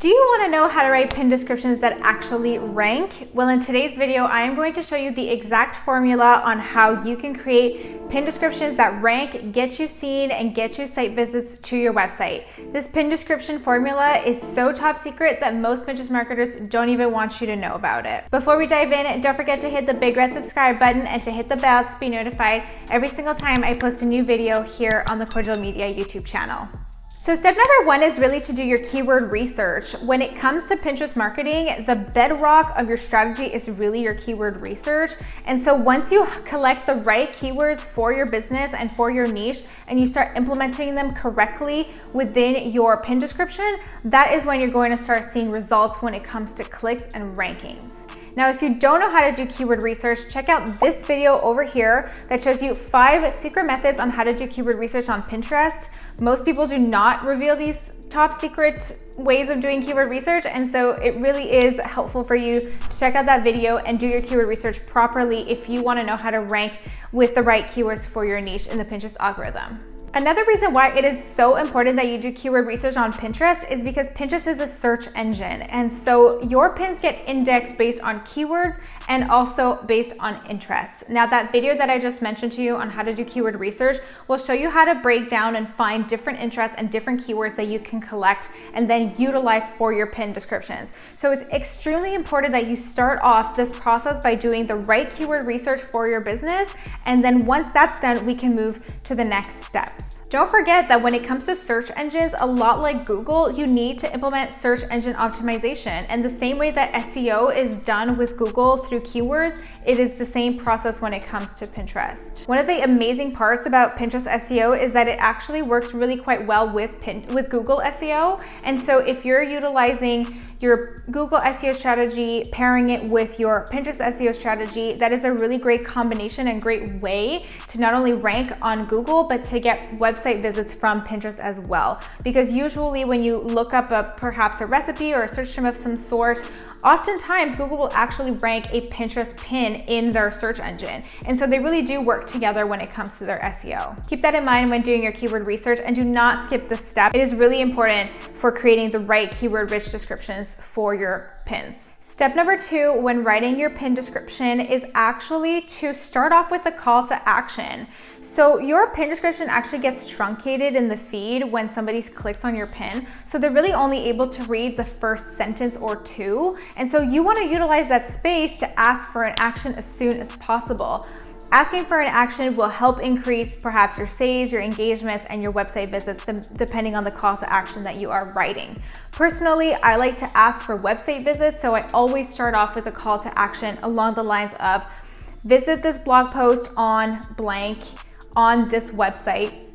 Do you want to know how to write pin descriptions that actually rank? Well, in today's video, I am going to show you the exact formula on how you can create pin descriptions that rank, get you seen, and get you site visits to your website. This pin description formula is so top secret that most Pinterest marketers don't even want you to know about it. Before we dive in, don't forget to hit the big red subscribe button and to hit the bell to be notified every single time I post a new video here on the Kordial Media YouTube channel. So step number one is really to do your keyword research. When it comes to Pinterest marketing, the bedrock of your strategy is really your keyword research. And so once you collect the right keywords for your business and for your niche, and you start implementing them correctly within your pin description, that is when you're going to start seeing results when it comes to clicks and rankings. Now, if you don't know how to do keyword research, check out this video over here that shows you 5 secret methods on how to do keyword research on Pinterest. Most people do not reveal these top secret ways of doing keyword research, and so it really is helpful for you to check out that video and do your keyword research properly if you want to know how to rank with the right keywords for your niche in the Pinterest algorithm. Another reason why it is so important that you do keyword research on Pinterest is because Pinterest is a search engine. And so your pins get indexed based on keywords and also based on interests. Now, that video that I just mentioned to you on how to do keyword research will show you how to break down and find different interests and different keywords that you can collect and then utilize for your pin descriptions. So it's extremely important that you start off this process by doing the right keyword research for your business. And then once that's done, we can move to the next step. Don't forget that when it comes to search engines, a lot like Google, you need to implement search engine optimization. And the same way that SEO is done with Google through keywords, it is the same process when it comes to Pinterest. One of the amazing parts about Pinterest SEO is that it actually works really quite well with Google SEO. And so if you're utilizing your Google SEO strategy, pairing it with your Pinterest SEO strategy, that is a really great combination and great way to not only rank on Google, but to get website visits from Pinterest as well. Because usually when you look up perhaps a recipe or a search term of some sort, oftentimes Google will actually rank a Pinterest pin in their search engine. And so they really do work together when it comes to their SEO. Keep that in mind when doing your keyword research and do not skip this step. It is really important for creating the right keyword-rich descriptions for your pins. Step number 2 when writing your pin description is actually to start off with a call to action. So your pin description actually gets truncated in the feed when somebody clicks on your pin. So they're really only able to read the first sentence or 2. And so you want to utilize that space to ask for an action as soon as possible. Asking for an action will help increase perhaps your saves, your engagements, and your website visits depending on the call to action that you are writing. Personally, I like to ask for website visits, so I always start off with a call to action along the lines of visit this blog post on blank on this website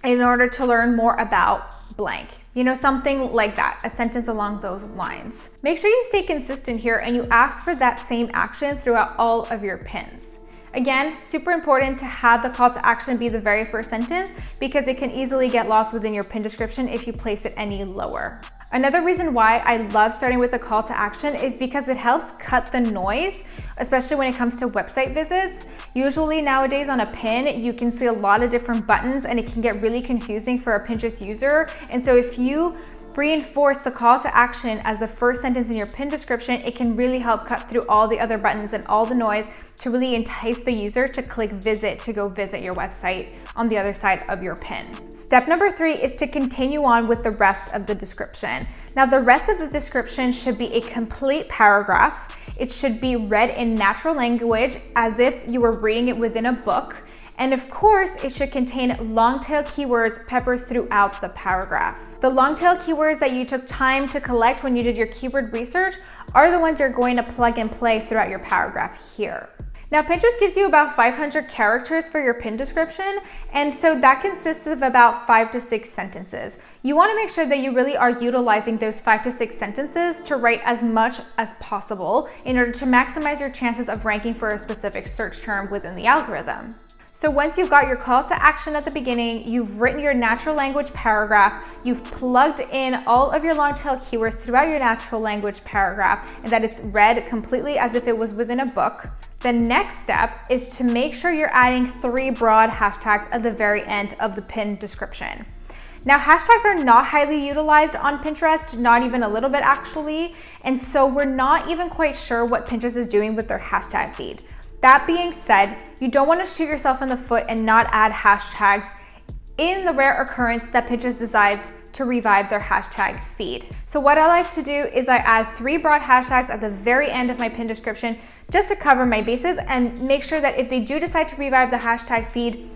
in order to learn more about blank. You know, something like that, a sentence along those lines. Make sure you stay consistent here and you ask for that same action throughout all of your pins. Again, super important to have the call to action be the very first sentence because it can easily get lost within your pin description if you place it any lower. Another reason why I love starting with a call to action is because it helps cut the noise, especially when it comes to website visits. Usually nowadays on a pin, you can see a lot of different buttons and it can get really confusing for a Pinterest user. And so if you reinforce the call to action as the first sentence in your pin description, it can really help cut through all the other buttons and all the noise to really entice the user to click visit to go visit your website on the other side of your pin. Step number 3 is to continue on with the rest of the description. Now, the rest of the description should be a complete paragraph. It should be read in natural language as if you were reading it within a book. And of course, it should contain long tail keywords peppered throughout the paragraph. The long tail keywords that you took time to collect when you did your keyword research are the ones you're going to plug and play throughout your paragraph here. Now, Pinterest gives you about 500 characters for your pin description, and so that consists of about 5 to 6 sentences. You want to make sure that you really are utilizing those 5 to 6 sentences to write as much as possible in order to maximize your chances of ranking for a specific search term within the algorithm. So once you've got your call to action at the beginning, you've written your natural language paragraph, you've plugged in all of your long tail keywords throughout your natural language paragraph, and that it's read completely as if it was within a book. The next step is to make sure you're adding 3 broad hashtags at the very end of the pin description. Now, hashtags are not highly utilized on Pinterest, not even a little bit actually. And so we're not even quite sure what Pinterest is doing with their hashtag feed. That being said, you don't want to shoot yourself in the foot and not add hashtags in the rare occurrence that Pinterest decides to revive their hashtag feed. So what I like to do is I add 3 broad hashtags at the very end of my pin description just to cover my bases and make sure that if they do decide to revive the hashtag feed,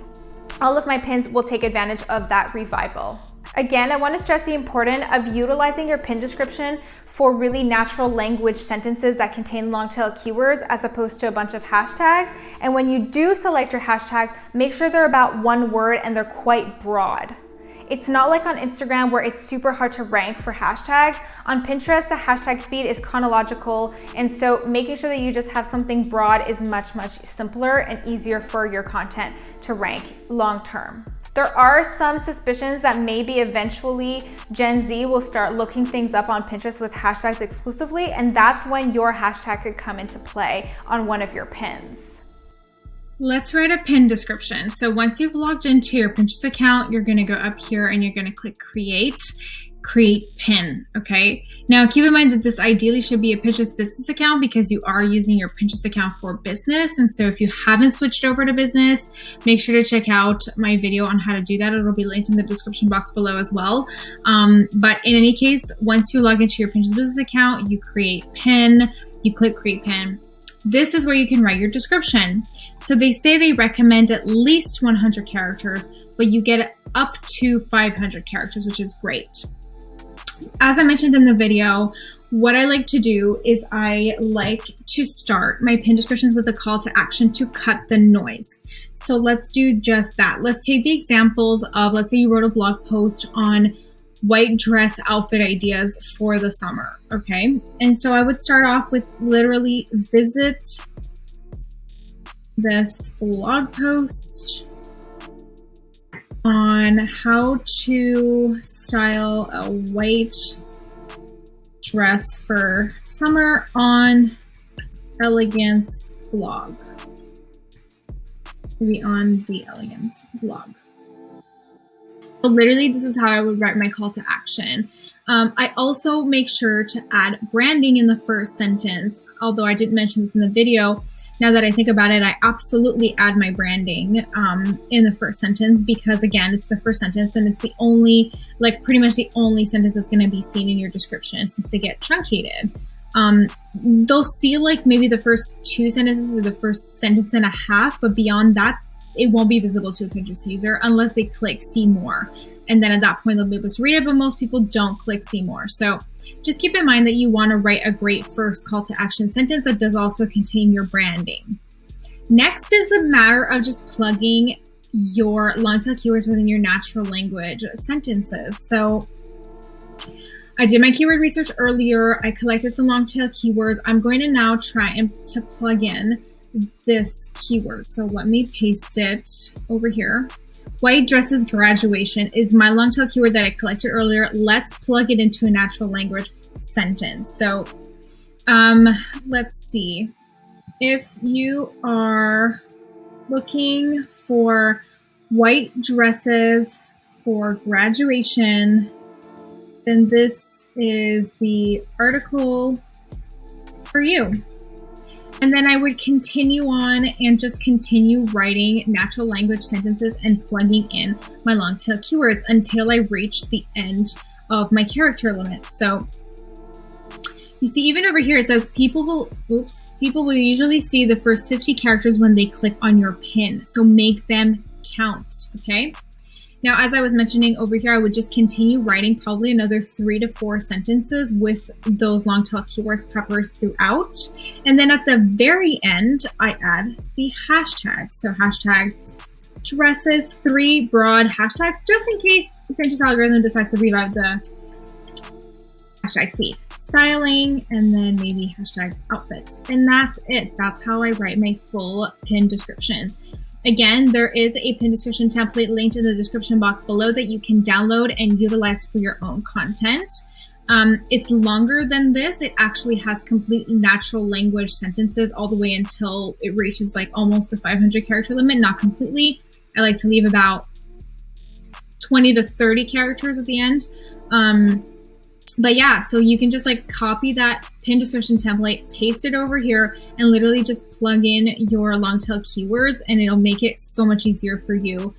all of my pins will take advantage of that revival. Again, I want to stress the importance of utilizing your pin description for really natural language sentences that contain long tail keywords as opposed to a bunch of hashtags. And when you do select your hashtags, make sure they're about 1 word and they're quite broad. It's not like on Instagram where it's super hard to rank for hashtags. On Pinterest, the hashtag feed is chronological, and so making sure that you just have something broad is much, much simpler and easier for your content to rank long term. There are some suspicions that maybe eventually Gen Z will start looking things up on Pinterest with hashtags exclusively, and that's when your hashtag could come into play on one of your pins. Let's write a pin description. So once you've logged into your Pinterest account, you're going to go up here and you're going to click create pin. Okay. Now keep in mind that this ideally should be a Pinterest business account because you are using your Pinterest account for business. And so if you haven't switched over to business, make sure to check out my video on how to do that. It'll be linked in the description box below as well. But in any case, once you log into your Pinterest business account, you create pin, you click create pin. This is where you can write your description. So they say they recommend at least 100 characters, but you get up to 500 characters, which is great. As I mentioned in the video, what I like to do is I like to start my pin descriptions with a call to action to cut the noise. So let's do just that. Let's take the examples of, let's say you wrote a blog post on white dress outfit ideas for the summer, okay? And so I would start off with literally visit this blog post on how to style a white dress for summer on Elegance blog. Maybe on the Elegance blog. So literally, this is how I would write my call to action. I also make sure to add branding in the first sentence, although I didn't mention this in the video. Now that I think about it, I absolutely add my branding in the first sentence because, again, it's the first sentence and it's the only, like pretty much the only sentence that's going to be seen in your description since they get truncated. They'll see like maybe the first 2 sentences or the first sentence and a half, but beyond that, it won't be visible to a Pinterest user unless they click see more. And then at that point, they'll be able to read it, but most people don't click see more. So just keep in mind that you want to write a great first call to action sentence that does also contain your branding. Next is a matter of just plugging your long tail keywords within your natural language sentences. So I did my keyword research earlier. I collected some long tail keywords. I'm going to now try to plug in this keyword. So let me paste it over here. White dresses graduation is my long tail keyword that I collected earlier. Let's plug it into a natural language sentence. So let's see. If you are looking for white dresses for graduation, then this is the article for you. And then I would continue on and just continue writing natural language sentences and plugging in my long tail keywords until I reach the end of my character limit. So you see, even over here, it says people will usually see the first 50 characters when they click on your pin. So make them count, okay? Now, as I was mentioning over here, I would just continue writing probably another 3 to 4 sentences with those long tail keywords peppered throughout. And then at the very end, I add the hashtag. So hashtag dresses, 3 broad hashtags, just in case the Pinterest algorithm decides to revive the hashtag feed. Styling, and then maybe hashtag outfits. And that's it. That's how I write my full pin descriptions. Again, there is a pin description template linked in the description box below that you can download and utilize for your own content. It's longer than this. It actually has complete natural language sentences all the way until it reaches like almost the 500 character limit, not completely. I like to leave about 20 to 30 characters at the end. But yeah, so you can just like copy that pin description template, paste it over here, and literally just plug in your long tail keywords, and it'll make it so much easier for you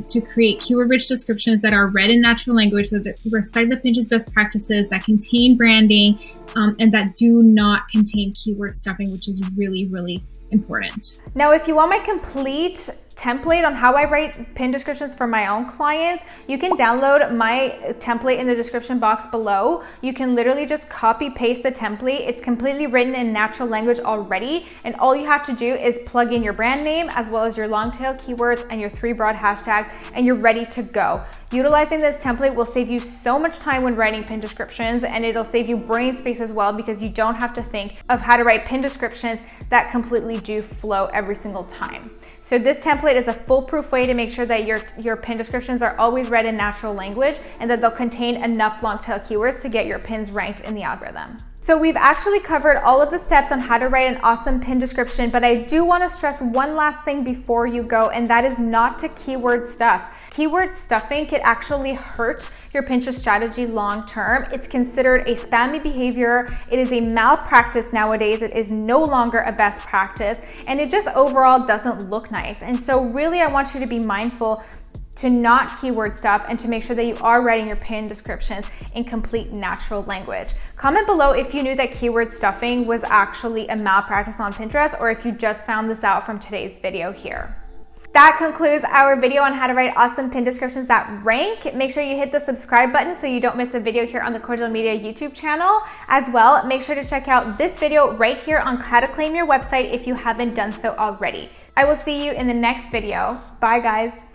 to create keyword-rich descriptions that are read in natural language, that respect the Pinterest best practices, that contain branding, and that do not contain keyword stuffing, which is really, really important. Now, if you want my complete template on how I write pin descriptions for my own clients, you can download my template in the description box below. You can literally just copy paste the template. It's completely written in natural language already, and all you have to do is plug in your brand name as well as your long tail keywords and your 3 broad hashtags, and you're ready to go. Utilizing this template will save you so much time when writing pin descriptions, and it'll save you brain space as well, because you don't have to think of how to write pin descriptions that completely do flow every single time. So this template is a foolproof way to make sure that your pin descriptions are always read in natural language, and that they'll contain enough long tail keywords to get your pins ranked in the algorithm. So we've actually covered all of the steps on how to write an awesome pin description, but I do want to stress one last thing before you go, and that is not to keyword stuff. Keyword stuffing could actually hurt your Pinterest strategy long term. It's considered a spammy behavior. It is a malpractice nowadays. It is no longer a best practice, and it just overall doesn't look nice. And so really, I want you to be mindful to not keyword stuff, and to make sure that you are writing your pin descriptions in complete natural language. Comment below if you knew that keyword stuffing was actually a malpractice on Pinterest, or if you just found this out from today's video here. That concludes our video on how to write awesome pin descriptions that rank. Make sure you hit the subscribe button so you don't miss a video here on the Kordial Media YouTube channel. As well, make sure to check out this video right here on how to claim your website if you haven't done so already. I will see you in the next video. Bye guys.